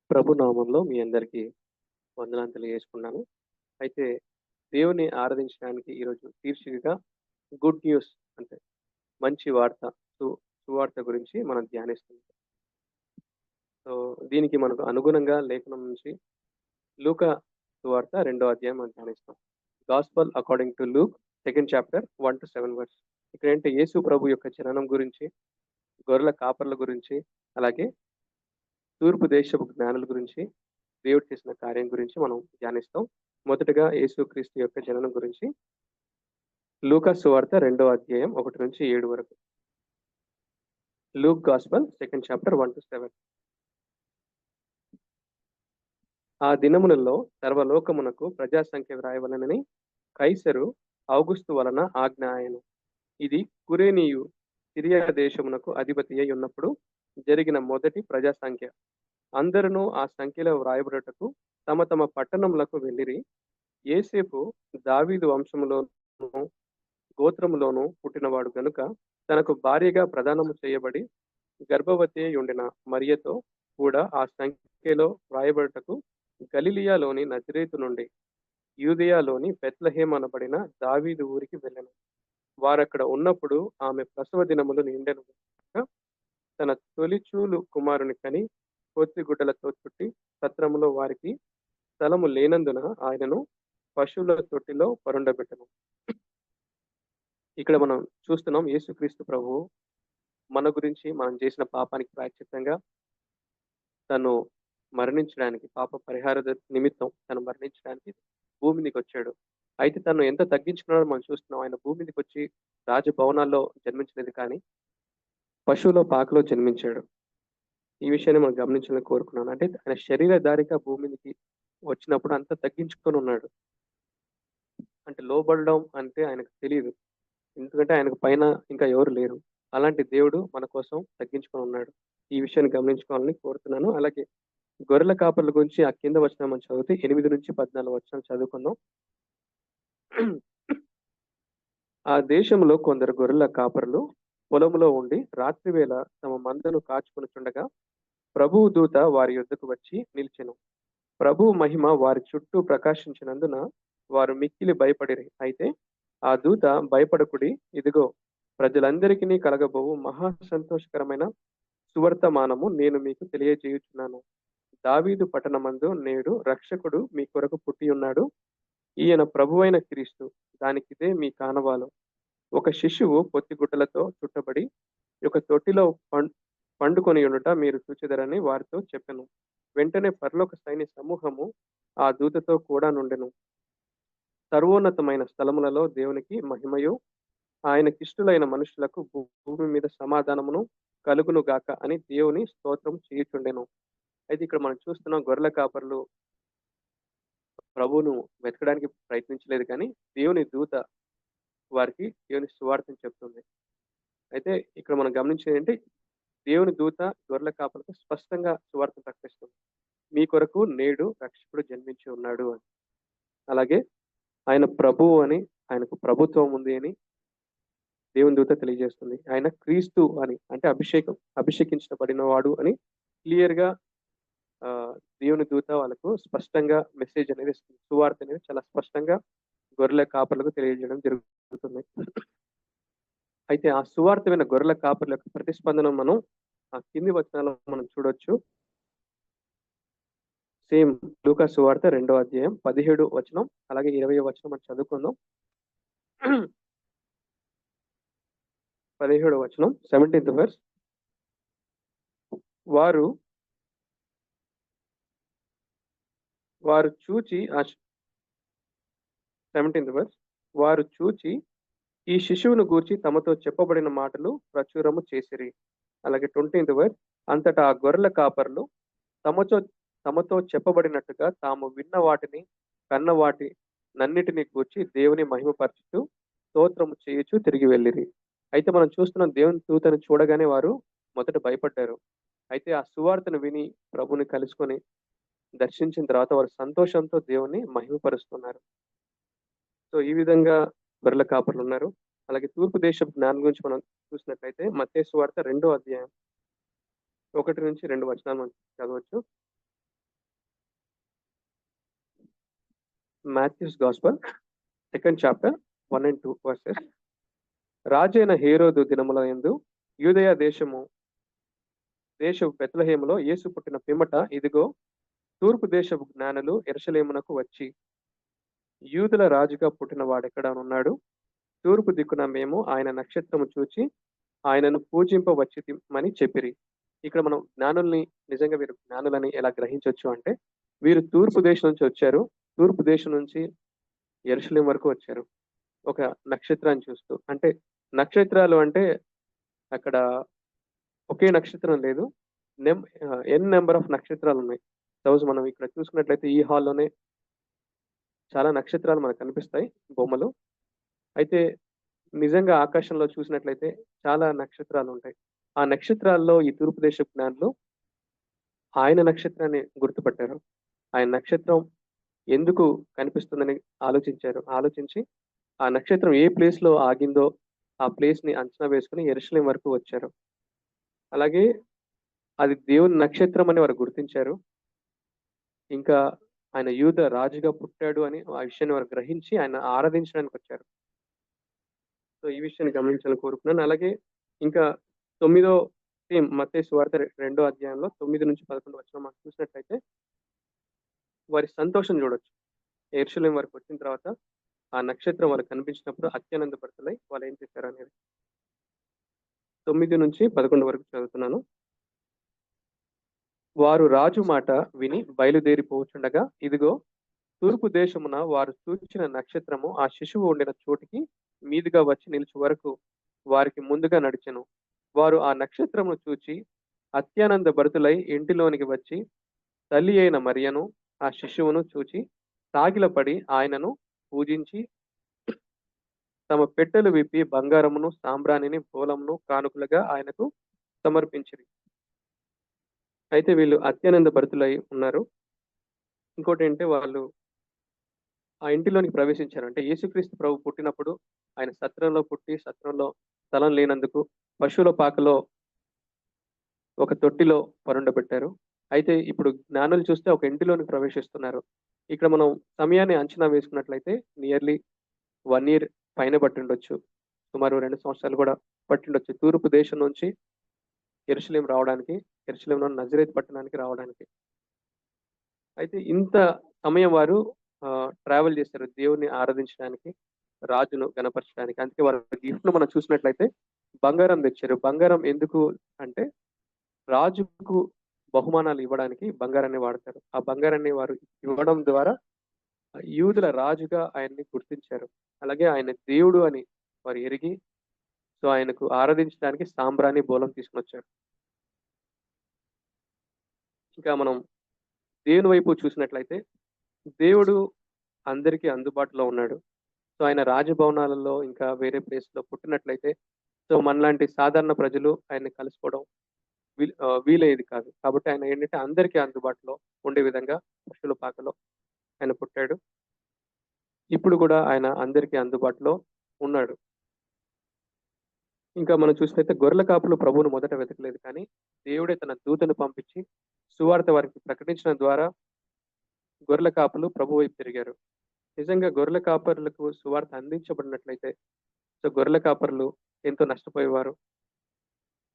ప్రభు నామంలో మీ అందరికీ వందనాలు తెలియజేసుకున్నాను. అయితే దేవుని ఆరాధించడానికి ఈరోజు శీర్షికగా గుడ్ న్యూస్ అంటే మంచి వార్త, సు సువార్త గురించి మనం ధ్యానిస్తున్నాం. సో, దీనికి మనకు అనుగుణంగా లేఖనం నుంచి లూకా సువార్త 2వ అధ్యాయం మనం ధ్యానిస్తాం. Gospel according to Luke second chapter 1-7 verse. ఇక్కడేంటి యేసు ప్రభు యొక్క జననం గురించి, గొర్రెల కాపర్ల గురించి, అలాగే తూర్పు దేశపు జ్ఞానుల గురించి, దేవుడు చేసిన కార్యం గురించి మనం ధ్యానిస్తాం. మొదటగా యేసుక్రీస్తు యొక్క జననం గురించి లూకా సువార్త 2వ అధ్యాయం 1-7 వరకు. Luke gospel second chapter 1-7. ఆ దినములలో సర్వలోకమునకు ప్రజాసంఖ్య వ్రాయవలెనని కైసరు ఔగుస్తు వలన ఆజ్ఞ ఆయెను. ఇది కురేనీయు సిరియా దేశమునకు అధిపతి అయి ఉన్నప్పుడు జరిగిన మొదటి ప్రజాసంఖ్య. అందరును ఆ సంఖ్యలో వ్రాయబడుటకు తమ తమ పట్టణములకు వెళ్ళిరి. యేసేపు దావీదు వంశములోను గోత్రములోను పుట్టినవాడు గనుక తనకు భార్యగా ప్రదానము చేయబడి గర్భవతి అయి ఉండిన మరియతో కూడా ఆ సంఖ్యలో వ్రాయబడుటకు గలిలియాలోని నజరేతు నుండి యూదయలోని బెత్లెహేము అనబడిన దావీదు ఊరికి వెళ్ళెను. వారక్కడ ఉన్నప్పుడు ఆమె ప్రసవ దినములు నిండెను గనుక తన తొలిచూలు కుమారుని కని పొత్తిగుడ్డలతో చుట్టి సత్రములో వారికి స్థలము లేనందున ఆయనను పశువుల తొట్టిలో పరుండబెట్టెను. ఇక్కడ మనం చూస్తున్నాం యేసుక్రీస్తు ప్రభువు మన గురించి మనం చేసిన పాపానికి ప్రాయశ్చిత్తంగా తను మరణించడానికి, పాప పరిహార నిమిత్తం తను మరణించడానికి భూమి మీదకి వచ్చాడు. అయితే తను ఎంత తగ్గించుకున్నాడో మనం చూస్తున్నాం. ఆయన భూమి మీదకి వచ్చి రాజభవనాల్లో జన్మించలేదు కానీ పశువుల పాకలో జన్మించాడు. ఈ విషయాన్ని మనం గమనించాలని కోరుకున్నాను. అంటే ఆయన శరీరధారిగా భూమి మీదకి వచ్చినప్పుడు అంత తగ్గించుకొని ఉన్నాడు. అంటే లోబడడం అంటే ఆయనకు తెలియదు. ఎందుకంటే ఆయనకు పైన ఇంకా ఎవరు లేరు. అలాంటి దేవుడు మన కోసం తగ్గించుకొని ఉన్నాడు. ఈ విషయాన్ని గమనించుకోవాలని కోరుతున్నాను. అలాగే గొర్రెల కాపర్ల గురించి ఆ కింద వచనం మనం చదివితే 8-14 వచనాలు చదువుకుందాం. ఆ దేశంలో కొందరు గొర్రెల కాపరులు పొలములో ఉండి రాత్రివేళ తమ మందను కాచుకొనుచుండగా ప్రభువు దూత వారి యొద్దకు వచ్చి నిలిచెను. ప్రభువు మహిమ వారి చుట్టూ ప్రకాశించినందున వారు మిక్కిలి భయపడిరి. అయితే ఆ దూత భయపడకుడి, ఇదిగో ప్రజలందరికీ కలగబోవు మహా సంతోషకరమైన సువర్తమానము నేను మీకు తెలియజేయుచున్నాను. దావీదు పట్టణమందు నేడు రక్షకుడు మీ కొరకు పుట్టి ఉన్నాడు. ఈయన ప్రభువైన క్రీస్తు. దానికిదే మీ కానవాలు. ఒక శిశువు పొత్తిగుడ్డలతో చుట్టబడి ఒక తొట్టిలో పండుకొని ఉండుట మీరు చూచెదరని వారితో చెప్పెను. వెంటనే పరలోక సైన్య సమూహము ఆ దూతతో కూడా నుండెను. సర్వోన్నతమైన స్థలములలో దేవునికి మహిమయు, ఆయనకిష్టులైన మనుషులకు భూమి మీద సమాధానమును కలుగును గాక అని దేవుని స్తోత్రం చేయుచుండెను. అయితే ఇక్కడ మనం చూస్తున్నాం గొర్రెల కాపర్లు ప్రభువును వెతకడానికి ప్రయత్నించలేదు కానీ దేవుని దూత వారికి దేవుని సువార్తను చెప్తుంది. అయితే ఇక్కడ మనం గమనించేది ఏంటి, దేవుని దూత గొర్రెల కాపర్లకు స్పష్టంగా సువార్త ప్రకటిస్తుంది. మీ కొరకు నేడు రక్షకుడు జన్మించి ఉన్నాడు అని. అలాగే ఆయన ప్రభువు అని, ఆయనకు ప్రభుత్వం ఉంది అని దేవుని దూత తెలియజేస్తుంది. ఆయన క్రీస్తు అని, అంటే అభిషేకించబడిన వాడు అని క్లియర్ గా దేవుని దూత వాళ్ళకు స్పష్టంగా మెసేజ్ అనేది ఇస్తుంది. సువార్త అనేది చాలా స్పష్టంగా గొర్రెల కాపర్లకు తెలియజేయడం జరుగుతుంది. అయితే ఆ సువార్త విన్న గొర్రెల కాపర్ల యొక్క ప్రతిస్పందన మనం ఆ కింది వచనాల్లో మనం చూడొచ్చు. సేమ్ లూకా సువార్త 2వ అధ్యాయం 17 వచనం అలాగే 20వ వచనం మనం చదువుకుందాం. 17వ వచనం 17th verse. వారు చూచి 17th verse. వారు చూచి ఈ శిశువును గూర్చి తమతో చెప్పబడిన మాటలు ప్రచురము చేసిరి. అలాగే 20th verse. అంతటా ఆ గొర్రెల కాపర్లు తమతో చెప్పబడినట్టుగా తాము విన్న వాటిని కన్న వాటి నన్నిటిని గూర్చి దేవుని మహిమపరచుతూ స్తోత్రము చేయుచు తిరిగి వెళ్ళిరి. అయితే మనం చూస్తున్నాం దేవుని దూతను చూడగానే వారు మొదట భయపడ్డారు. అయితే ఆ సువార్తను విని ప్రభుని కలుసుకొని దర్శించిన తర్వాత వారు సంతోషంతో దేవుని మహిమపరుస్తున్నారు. సో ఈ విధంగా గొర్రెల కాపర్లు ఉన్నారు. అలాగే తూర్పు దేశపు జ్ఞానం గురించి మనం చూసినట్లయితే మత్తయి సువార్త 2వ అధ్యాయం 1-2 వచనాలు మనం చదవచ్చు. Matthew's gospel 2nd chapter 1 and 2 verses. రాజైన హేరోదు దినముల యందు యూదయ దేశపు బెత్లెహేములో యేసు పుట్టిన పిమ్మట ఇదిగో తూర్పు దేశపు జ్ఞానులు యెరూషలేమునకు వచ్చి, యూదుల రాజుగా పుట్టిన వాడెక్కడనున్నాడు? తూర్పు దిక్కున మేము ఆయన నక్షత్రము చూచి ఆయనను పూజింపవచ్చితిమని చెప్పిరి. ఇక్కడ మనం జ్ఞానుల్ని నిజంగా వీరు జ్ఞానులని ఎలా గ్రహించొచ్చు అంటే, వీరు తూర్పు దేశం నుంచి వచ్చారు. తూర్పు దేశం నుంచి యెరూషలేం వరకు వచ్చారు. ఒక నక్షత్రాన్ని చూస్తూ. అంటే నక్షత్రాలు అంటే అక్కడ ఒకే నక్షత్రం లేదు. ఎన్ నెంబర్ ఆఫ్ నక్షత్రాలు ఉన్నాయి. సపోజ్ మనం ఇక్కడ చూసుకున్నట్లయితే ఈ హాల్లోనే చాలా నక్షత్రాలు మనకు కనిపిస్తాయి బొమ్మలు. అయితే నిజంగా ఆకాశంలో చూసినట్లయితే చాలా నక్షత్రాలు ఉంటాయి. ఆ నక్షత్రాల్లో ఈ తూర్పు దేశపు జ్ఞానులు ఆయన నక్షత్రాన్ని గుర్తుపట్టారు. ఆయన నక్షత్రం ఎందుకు కనిపిస్తుందని ఆలోచించారు. ఆలోచించి ఆ నక్షత్రం ఏ ప్లేస్ లో ఆగిందో ఆ ప్లేస్ ని అంచనా వేసుకుని యెరూషలేం వరకు వచ్చారు. అలాగే అది దేవుని నక్షత్రం అని వారు గుర్తించారు. ఇంకా ఆయన యూద రాజుగా పుట్టాడు అని ఆ విషయాన్ని వారు గ్రహించి ఆయన ఆరాధించడానికి వచ్చారు. సో ఈ విషయాన్ని గమనించాలని కోరుకున్నాను. అలాగే ఇంకా 9వ మత్తయి సువార్త 2వ అధ్యాయంలో 9-11 వచనం మనం చూసినట్లయితే వారి సంతోషం చూడొచ్చు. యెరూషలేం వరకు వచ్చిన తర్వాత ఆ నక్షత్రం వాళ్ళకి కనిపించినప్పుడు అత్యానందపడుతున్నాయి. వాళ్ళు ఏం చేశారు అనేది 9-11 వరకు చదువుతున్నాను. వారు రాజు మాట విని బయలుదేరిపోచుండగా ఇదిగో తూర్పు దేశమున వారు చూచిన నక్షత్రము ఆ శిశువు ఉండిన చోటికి మీదుగా వచ్చి నిలిచి వరకు వారికి ముందుగా నడిచెను. వారు ఆ నక్షత్రమును చూచి అత్యానంద భరితులై ఇంటిలోనికి వచ్చి తల్లి అయిన మరియను ఆ శిశువును చూచి సాగిలపడి ఆయనను పూజించి తమ పెట్టెలు విప్పి బంగారమును సాంబ్రాణిని బోలమును కానుకలుగా ఆయనకు సమర్పించిరి. అయితే వీళ్ళు అత్యానంద భరితులై ఉన్నారు. ఇంకోటి ఏంటంటే వాళ్ళు ఆ ఇంటిలోనికి ప్రవేశించారు. అంటే యేసుక్రీస్తు ప్రభు పుట్టినప్పుడు ఆయన సత్రంలో పుట్టి సత్రంలో స్థలం లేనందుకు పశువుల పాకలో ఒక తొట్టిలో పరుండబెట్టారు. అయితే ఇప్పుడు జ్ఞానులు చూస్తే ఒక ఇంటిలోనికి ప్రవేశిస్తున్నారు. ఇక్కడ మనం సమయాన్ని అంచనా వేసుకున్నట్లయితే నియర్లీ 1 ఇయర్ పైన పట్టిండొచ్చు. సుమారు 2 సంవత్సరాలు కూడా పట్టిండొచ్చు. తూర్పు దేశం నుంచి యెరూషలేం రావడానికి, యెరూషలేంలో నజరేతు పట్టణానికి రావడానికి. అయితే ఇంత సమయం వారు ట్రావెల్ చేశారు దేవుణ్ణి ఆరాధించడానికి, రాజును గణపరచడానికి. అందుకే వారి గిఫ్ట్ ను మనం చూసినట్లయితే బంగారం తెచ్చారు. బంగారం ఎందుకు అంటే రాజుకు బహుమానాలు ఇవ్వడానికి బంగారాన్ని వాడతారు. ఆ బంగారాన్ని వారు ఇవ్వడం ద్వారా యూదుల రాజుగా ఆయన్ని గుర్తించారు. అలాగే ఆయన దేవుడు అని వారు ఎరిగి సో ఆయనకు ఆరాధించడానికి సాంబ్రాణి బోలం తీసుకొచ్చారు. ఇంకా మనం దేవుని వైపు చూసినట్లయితే దేవుడు అందరికీ అందుబాటులో ఉన్నాడు. సో ఆయన రాజభవనాలలో ఇంకా వేరే ప్లేస్ లో పుట్టినట్లయితే సో మనలాంటి సాధారణ ప్రజలు ఆయన్ని కలుసుకోవడం వీలయ్యేది కాదు. కాబట్టి ఆయన ఏంటంటే అందరికీ అందుబాటులో ఉండే విధంగా పశువుల పాకలో ఆయన పుట్టాడు. ఇప్పుడు కూడా ఆయన అందరికీ అందుబాటులో ఉన్నాడు. ఇంకా మనం చూసినట్లయితే గొర్రెల కాపులు ప్రభువును మొదట వెతకలేదు, కానీ దేవుడే తన దూతను పంపించి సువార్త వారికి ప్రకటించడం ద్వారా గొర్రెల కాపులు ప్రభు వైపు తిరిగారు. నిజంగా గొర్రెల కాపరులకు సువార్త అందించబడినట్లయితే సో గొర్రెల కాపరులు ఎంతో నష్టపోయేవారు.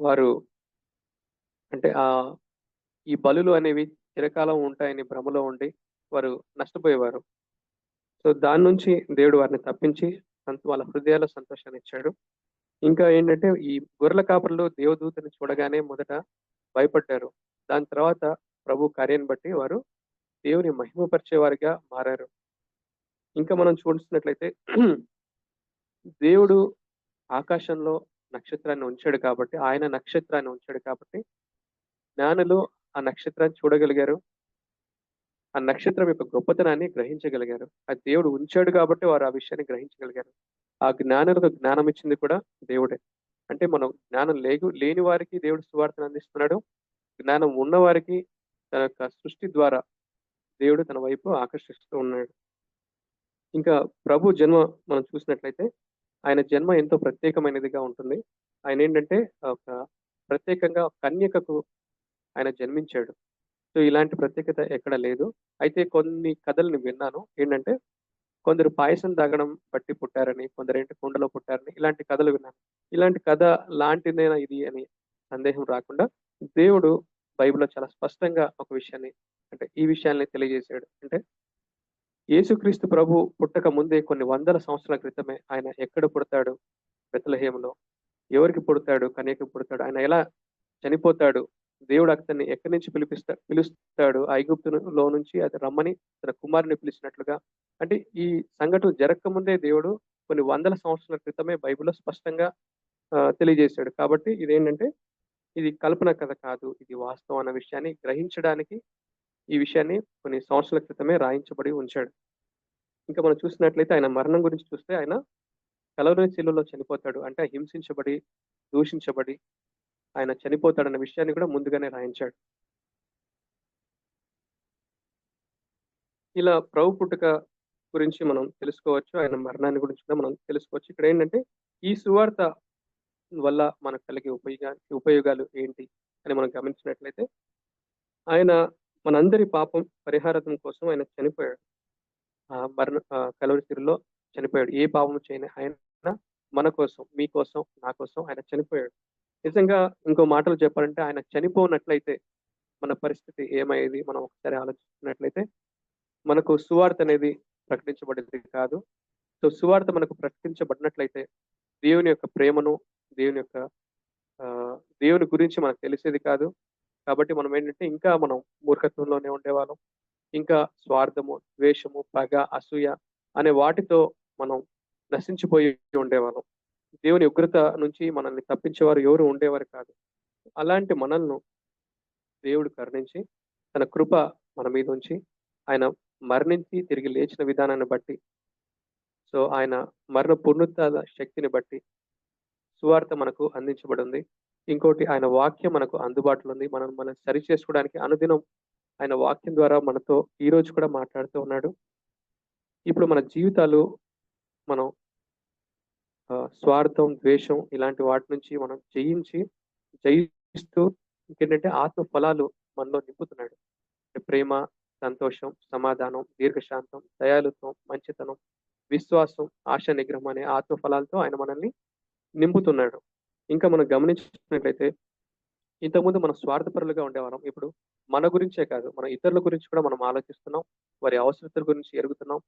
వారు అంటే ఈ బలులు అనేవి చిరకాలం ఉంటాయని భ్రమలో ఉండి వారు నష్టపోయేవారు. సో దాని నుంచి దేవుడు వారిని తప్పించి వాళ్ళ హృదయాల సంతోషాన్ని ఇచ్చాడు. ఇంకా ఏంటంటే ఈ గొర్రెల కాపరులు దేవదూతని చూడగానే మొదట భయపడ్డారు. దాని తర్వాత ప్రభు కార్యాన్ని బట్టి వారు దేవుని మహిమపరిచే వారిగా మారారు. ఇంకా మనం చూసినట్లయితే దేవుడు ఆకాశంలో నక్షత్రాన్ని ఉంచాడు కాబట్టి, ఆయన నక్షత్రాన్ని ఉంచాడు కాబట్టి జ్ఞానులు ఆ నక్షత్రాన్ని చూడగలిగారు. ఆ నక్షత్రం యొక్క గొప్పతనాన్ని గ్రహించగలిగారు. ఆ దేవుడు ఉంచాడు కాబట్టి వారు ఆ విషయాన్ని గ్రహించగలిగారు. ఆ జ్ఞానులకు జ్ఞానం ఇచ్చింది కూడా దేవుడే. అంటే మనం జ్ఞానం లేని వారికి దేవుడు సువార్తను అందిస్తున్నాడు. జ్ఞానం ఉన్న వారికి తన యొక్క సృష్టి ద్వారా దేవుడు తన వైపు ఆకర్షిస్తూ ఉన్నాడు. ఇంకా ప్రభు జన్మ మనం చూసినట్లయితే ఆయన జన్మ ఎంతో ప్రత్యేకమైనదిగా ఉంటుంది. ఆయన ఏంటంటే ఒక ప్రత్యేకంగా కన్యకకు ఆయన జన్మించాడు. సో, ఇలాంటి ప్రత్యేకత ఎక్కడ లేదు. అయితే కొన్ని కథలు నేను విన్నాను. ఏంటంటే, కొందరు పాయసం తాగడం బట్టి పుట్టారని, కొందరేంటి కుండలో పుట్టారని ఇలాంటి కథలు విన్నాను. ఇలాంటి కథ లాంటిదేనా ఇది అని సందేహం రాకుండా, దేవుడు బైబిల్‌లో చాలా స్పష్టంగా ఒక విషయాన్ని అంటే ఈ విషయాల్ని తెలియజేశాడు. అంటే యేసుక్రీస్తు ప్రభు పుట్టక ముందే కొన్ని వందల సంవత్సరాల క్రితమే ఆయన ఎక్కడ పుడతాడు? బెత్లెహేములో. ఎవరికి పుడతాడు? కన్యకకి పుడతాడు. ఆయన ఎలా చనిపోతాడు? దేవుడు అతన్ని ఎక్కడి నుంచి పిలుస్తాడు. ఐగుప్తులో నుంచి అది రమ్మని తన కుమారుని పిలిచినట్లుగా. అంటే ఈ సంఘటన జరగకముందే దేవుడు కొన్ని వందల సంవత్సరాల క్రితమే బైబిల్‌లో స్పష్టంగా తెలియజేశాడు. కాబట్టి ఇదేంటంటే ఇది కల్పన కథ కాదు. ఇది వాస్తవం అన్న విషయాన్ని గ్రహించడానికి ఈ విషయాన్ని కొన్ని సంవత్సరాల క్రితమే రాయించబడి ఉంచాడు. ఇంకా మనం చూసినట్లయితే ఆయన మరణం గురించి చూస్తే ఆయన కలవరి శిలువలో చనిపోతాడు. అంటే హింసించబడి, దూషించబడి ఆయన చనిపోతాడన్న విషయాన్ని కూడా ముందుగానే రాయించాడు. ఇలా ప్రభు పుట్టుక గురించి మనం తెలుసుకోవచ్చు. ఆయన మరణాన్ని గురించి కూడా మనం తెలుసుకోవచ్చు. ఇక్కడేంటంటే ఈ సువార్త వల్ల మనకు కలిగే ఉపయోగాలు ఏంటి అని మనం గమనించినట్లయితే ఆయన మనందరి పాపం పరిహారార్థం కోసం ఆయన చనిపోయాడు. కలువరి శిలువలో చనిపోయాడు. ఏ పాపము చేయని ఆయన మన కోసం, మీ కోసం, నా కోసం ఆయన చనిపోయాడు. నిజంగా ఇంకో మాటలో చెప్పాలంటే ఆయన చనిపోనట్లయితే మన పరిస్థితి ఏమయ్యేది? మనం ఒకసారి ఆలోచించినట్లయితే మనకు సువార్త అనేది ప్రకటించబడేది కాదు. సో, సువార్త మనకు ప్రకటించబడినట్లయితే దేవుని యొక్క ప్రేమను, దేవుని యొక్క ఆహ్, దేవుని గురించి మనకు తెలిసేది కాదు. కాబట్టి మనం ఏంటంటే ఇంకా మనం మూర్ఖత్వంలోనే ఉండేవాళ్ళం. ఇంకా స్వార్థము, ద్వేషము, పగ, అసూయ అనే వాటితో మనం నశించిపోయి ఉండేవాళ్ళం. దేవుని ఉగ్రత నుంచి మనల్ని తప్పించేవారు ఎవరు ఉండేవారు కాదు. అలాంటి మనలను దేవుడు కరుణించి, తన కృప మన మీద ఉంచి, ఆయన మరణించి తిరిగి లేచిన విధానాన్ని బట్టి, సో, ఆయన మరణ పునరుత్థాన శక్తిని బట్టి సువార్త మనకు అందించబడింది. ఇంకోటి ఆయన వాక్యం మనకు అందుబాటులో ఉంది. మనం సరి చేసుకోవడానికి అనుదినం ఆయన వాక్యం ద్వారా మనతో ఈరోజు కూడా మాట్లాడుతూ ఉన్నాడు. ఇప్పుడు మన జీవితాలు మనం స్వార్థం, ద్వేషం ఇలాంటి వాటి నుంచి మనం జయిస్తూ ఇంకేంటంటే ఆత్మ ఫలాలు మనలో నింపుతున్నాడు. అంటే ప్రేమ, సంతోషం, సమాధానం, దీర్ఘశాంతం, దయాళుత్వం, మంచితనం, విశ్వాసం, ఆశ నిగ్రహం అనే ఆత్మ ఫలాలతో ఆయన మనల్ని నింపుతున్నాడు. ఇంకా మనం గమనించినట్లయితే ఇంతకుముందు మనం స్వార్థపరులుగా ఉండేవాళ్ళం. ఇప్పుడు మన గురించే కాదు, మన ఇతరుల గురించి కూడా మనం ఆలోచిస్తున్నాం. వారి అవసరతల గురించి ఎరుగుతున్నాం.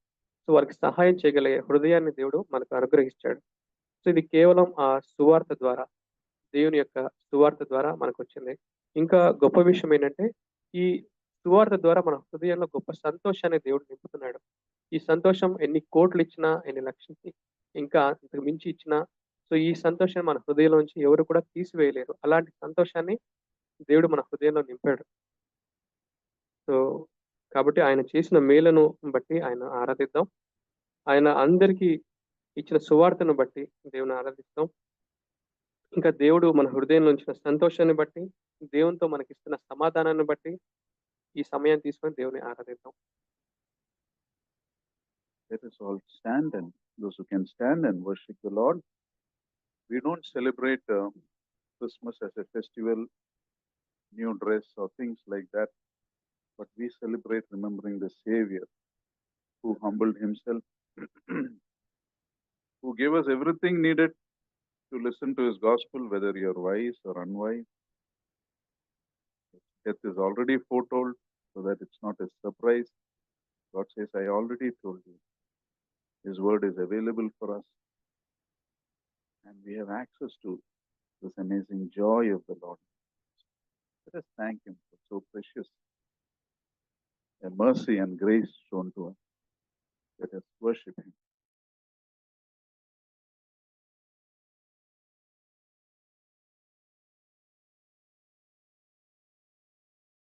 సో, వారికి సహాయం చేయగలిగే హృదయాన్ని దేవుడు మనకు అనుగ్రహించాడు. సో, ఇది కేవలం ఆ సువార్త ద్వారా, దేవుని యొక్క సువార్త ద్వారా మనకొచ్చింది. ఇంకా గొప్ప విషయం ఏంటంటే, ఈ సువార్త ద్వారా మన హృదయంలో గొప్ప సంతోషాన్ని దేవుడు నింపుతున్నాడు. ఈ సంతోషం ఎన్ని కోట్లిచ్చినా, ఎన్ని లక్షలు ఇంకా అంతకు మించి ఇచ్చినా, సో, ఈ సంతోషాన్ని మన హృదయంలోంచి ఎవరు కూడా తీసివేయలేరు. అలాంటి సంతోషాన్ని దేవుడు మన హృదయంలో నింపాడు. సో, కాబట్టి ఆయన చేసిన మేలను బట్టి ఆయన ఆరాధిద్దాం. ఆయన అందరికీ ఇచ్చిన సువార్తను బట్టి దేవుని ఆరాధిస్తాం. ఇంకా దేవుడు మన హృదయంలో ఉంచిన సంతోషాన్ని బట్టి, దేవునితో మనకిస్తున్న సమాధానాన్ని బట్టి, ఈ సమయాన్ని తీసుకొని దేవుని ఆరాధిద్దాం. Let us all stand, and those who can stand and worship the Lord. We don't celebrate Christmas as a festival, new dress or things like that, but we celebrate remembering the Savior who humbled himself, who gave us everything needed to listen to his gospel, whether you're wise or unwise. Death is already foretold, so that it's not a surprise. God says, I already told you. His word is available for us, and we have access to this amazing joy of the Lord. Let us thank him for so precious a mercy and grace shown to us. Let us worship him.